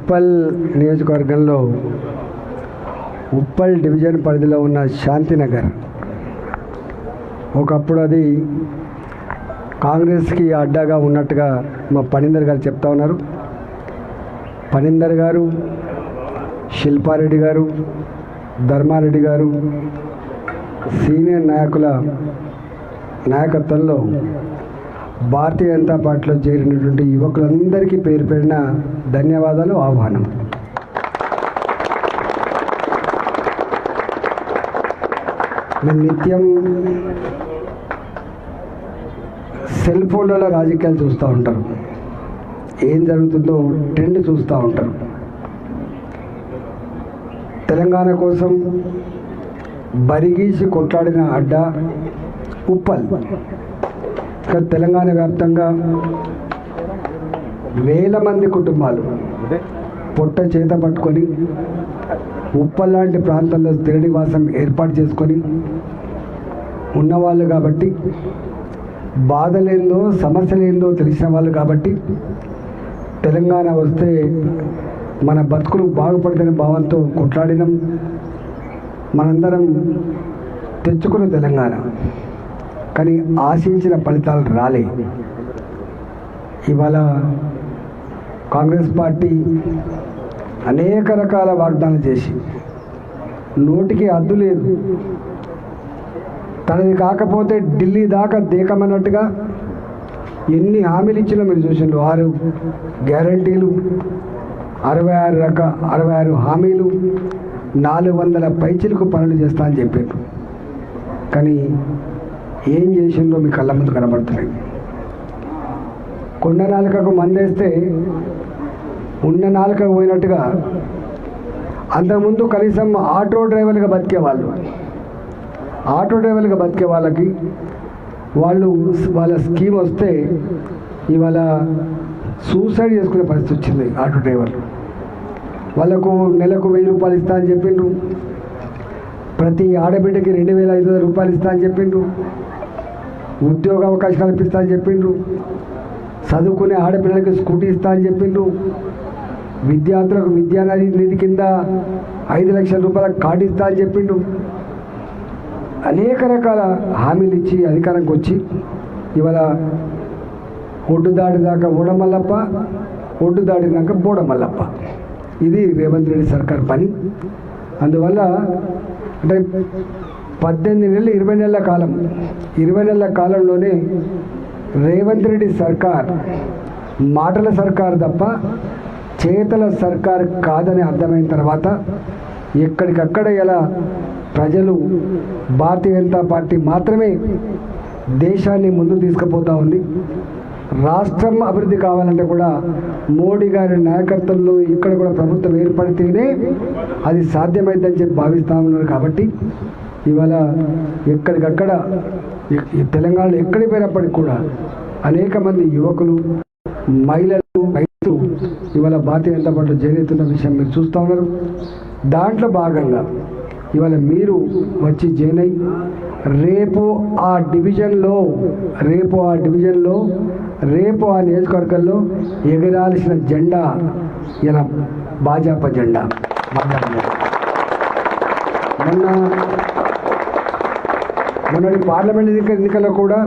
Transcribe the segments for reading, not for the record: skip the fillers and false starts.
ఉప్పల్ నియోజకవర్గంలో ఉప్పల్ డివిజన్ పరిధిలో ఉన్న శాంతినగర్ ఒకప్పుడు అది కాంగ్రెస్కి అడ్డాగా ఉన్నట్టుగా మా పనిందర్ గారు చెప్తా ఉన్నారు. పనిందర్ గారు, శిల్పారెడ్డి గారు, ధర్మారెడ్డి గారు సీనియర్ నాయకుల నాయకత్వంలో భారతీయ జనతా పార్టీలో చేరినటువంటి యువకులందరికీ పేరు పేరిన ధన్యవాదాలు, ఆహ్వానం. మేము నిత్యం సెల్ ఫోన్లలో రాజకీయాలు చూస్తూ ఉంటారు, ఏం జరుగుతుందో ట్రెండ్ చూస్తూ ఉంటారు. తెలంగాణ కోసం బరిగీసి కొట్లాడిన అడ్డా ఉప్పల్. తెలంగాణ వ్యాప్తంగా వేల మంది కుటుంబాలు పొట్ట చేత పట్టుకొని ఉప్పల్ లాంటి ప్రాంతాల్లో స్థిర నివాసం ఏర్పాటు చేసుకొని ఉన్నవాళ్ళు కాబట్టి, బాధలేందో సమస్యలేందో తెలిసిన వాళ్ళు కాబట్టి తెలంగాణ వస్తే మన బతుకులు బాగుపడుతున్న భావంతో కొట్లాడినాం. మనందరం తెచ్చుకున్న తెలంగాణ, కానీ ఆశించిన ఫలితాలు రాలే. ఇవాళ కాంగ్రెస్ పార్టీ అనేక రకాల వాగ్దానాలు చేసి నోటికి అద్దు లేదు, తనది కాకపోతే ఢిల్లీ దాకా దేకమన్నట్టుగా ఎన్ని హామీలు ఇచ్చినా మీరు చూసిండ్రు. 6 గ్యారంటీలు, 66 హామీలు, 400 పైచిలకు పనులు చేస్తా అని చెప్పారు. కానీ ఏం చేసిందో మీ కళ్ళ ముందు కనబడుతున్నాయి. కొండ నాలుకకు మందేస్తే ఉన్న నాలుకకు పోయినట్టుగా అంతకుముందు కనీసం ఆటో డ్రైవర్లుగా బతికే వాళ్ళకి వాళ్ళ స్కీమ్ వస్తే ఇవాళ సూసైడ్ చేసుకునే పరిస్థితి వచ్చింది. ఆటో డ్రైవర్లు వాళ్ళకు నెలకు 1000 రూపాయలు ఇస్తా అని చెప్పిండ్రు, ప్రతి ఆడబిడ్డకి 2500 రూపాయలు ఇస్తా అని చెప్పిండ్రు, ఉద్యోగ అవకాశం కల్పిస్తా అని చెప్పిండ్రు, చదువుకునే ఆడపిల్లలకి స్కూటీ ఇస్తా అని చెప్పిండ్రు, విద్యార్థులకు విద్యానిధి కింద 5 లక్షల రూపాయల కార్డు ఇస్తా అని చెప్పిండ్రు. అనేక రకాల హామీలు ఇచ్చి అధికారంకి వచ్చి ఇవాళ ఒడ్డు దాటిదాకా ఓడమల్లప్ప, ఒడ్డు దాటినాక బోడమల్లప్ప. ఇది రేవంత్ రెడ్డి సర్కార్ పని. అందువల్ల అంటే 18 నెలలు 20 నెలల కాలం, 20 నెలల కాలంలోనే రేవంత్ రెడ్డి సర్కార్ మాటల సర్కార్ తప్ప చేతల సర్కార్ కాదని అర్థమైన తర్వాత ఎక్కడికక్కడ ఇలా ప్రజలు భారతీయ జనతా పార్టీ మాత్రమే దేశాన్ని ముందుకు తీసుకుపోతూ ఉంది. రాష్ట్రం అభివృద్ధి కావాలంటే కూడా మోడీ గారి నాయకత్వంలో ఇక్కడ కూడా ప్రభుత్వం ఏర్పడితేనే అది సాధ్యమైందని చెప్పి భావిస్తూ ఉన్నారు. కాబట్టి ఇవాళ ఎక్కడికక్కడ తెలంగాణలో ఎక్కడికి పోయినప్పటికీ కూడా అనేక మంది యువకులు, మహిళలు, రైతులు ఇవాళ భారతీయ జనతా పార్టీలో చేరుతున్న విషయం మీరు చూస్తూ ఉన్నారు. దాంట్లో భాగంగా ఇవాళ మీరు వచ్చి జాయిన్ అయ్యి రేపు ఆ డివిజన్లో రేపు ఆ నియోజకవర్గంలో ఎగరాల్సిన జెండా ఇలా భాజపా జెండా. మొన్నటి పార్లమెంట్ ఎన్నికల్లో కూడా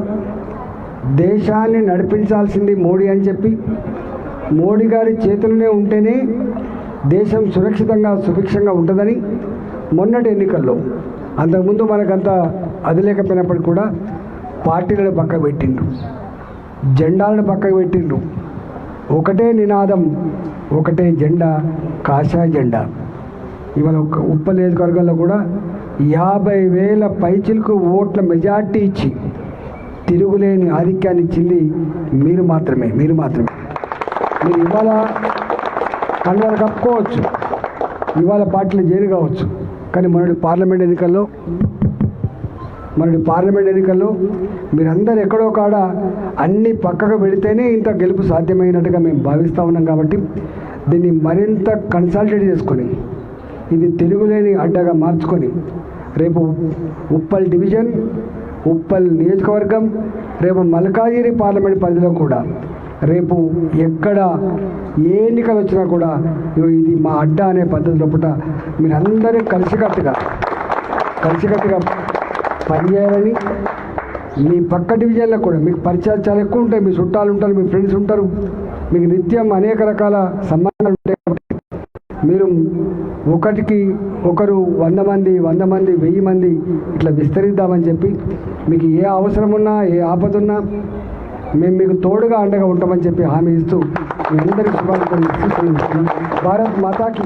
దేశాన్ని నడిపించాల్సింది మోడీ అని చెప్పి, మోడీ గారి చేతుల్లోనే ఉంటేనే దేశం సురక్షితంగా సుభిక్షంగా ఉంటుందని మొన్నటి ఎన్నికల్లో, అంతకుముందు మనకంతా అది లేకపోయినప్పటికీ కూడా పార్టీలను పక్కకు పెట్టిండ్రు, జెండాలను పక్కకు పెట్టిండ్రు. ఒకటే నినాదం, ఒకటే జెండా, కాషాయ జెండా. ఇవాళ ఉప్పల్ నియోజకవర్గంలో కూడా 50,000 పైచిలకు ఓట్ల మెజార్టీ ఇచ్చి తిరుగులేని ఆధిక్యాన్ని ఇచ్చింది మీరు మాత్రమే. మీరు ఇవాళ కండలు కప్పుకోవచ్చు, ఇవాళ పార్టీలు జైలు కావచ్చు, కానీ మొన్నటి పార్లమెంట్ ఎన్నికల్లో మీరందరూ ఎక్కడో కాడ అన్ని పక్కకు పెడితేనే ఇంత గెలుపు సాధ్యమైనట్టుగా మేము భావిస్తూ ఉన్నాం. కాబట్టి దీన్ని మరింత కన్సల్టేట్ చేసుకొని ఇది తిరుగులేని అడ్డగా మార్చుకొని రేపు ఉప్పల్ డివిజన్, ఉప్పల్ నియోజకవర్గం, రేపు మల్కాజిగిరి పార్లమెంట్ పరిధిలో కూడా రేపు ఎక్కడ ఏ ఎన్నికలు వచ్చినా కూడా ఇది మా అడ్డా అనే పద్ధతి లోపల మీరందరూ కలిసికట్టుగా పనిచేయాలని, మీ పక్క డివిజన్లో కూడా మీకు పరిచయాలు చాలా ఎక్కువ ఉంటాయి, మీ చుట్టాలు ఉంటారు, మీ ఫ్రెండ్స్ ఉంటారు, మీకు నిత్యం అనేక రకాల సంబంధాలు ఉంటాయి. మీరు ఒకటికి ఒకరు 100 మంది 1000 మంది ఇట్లా విస్తరిద్దామని చెప్పి మీకు ఏ అవసరం ఉన్నా ఏ ఆపద ఉన్నా మేము మీకు తోడుగా అండగా ఉంటామని చెప్పి హామీ ఇస్తూ మీ అందరికీ శుభాకాంక్షలు. భారత్ మాతాకి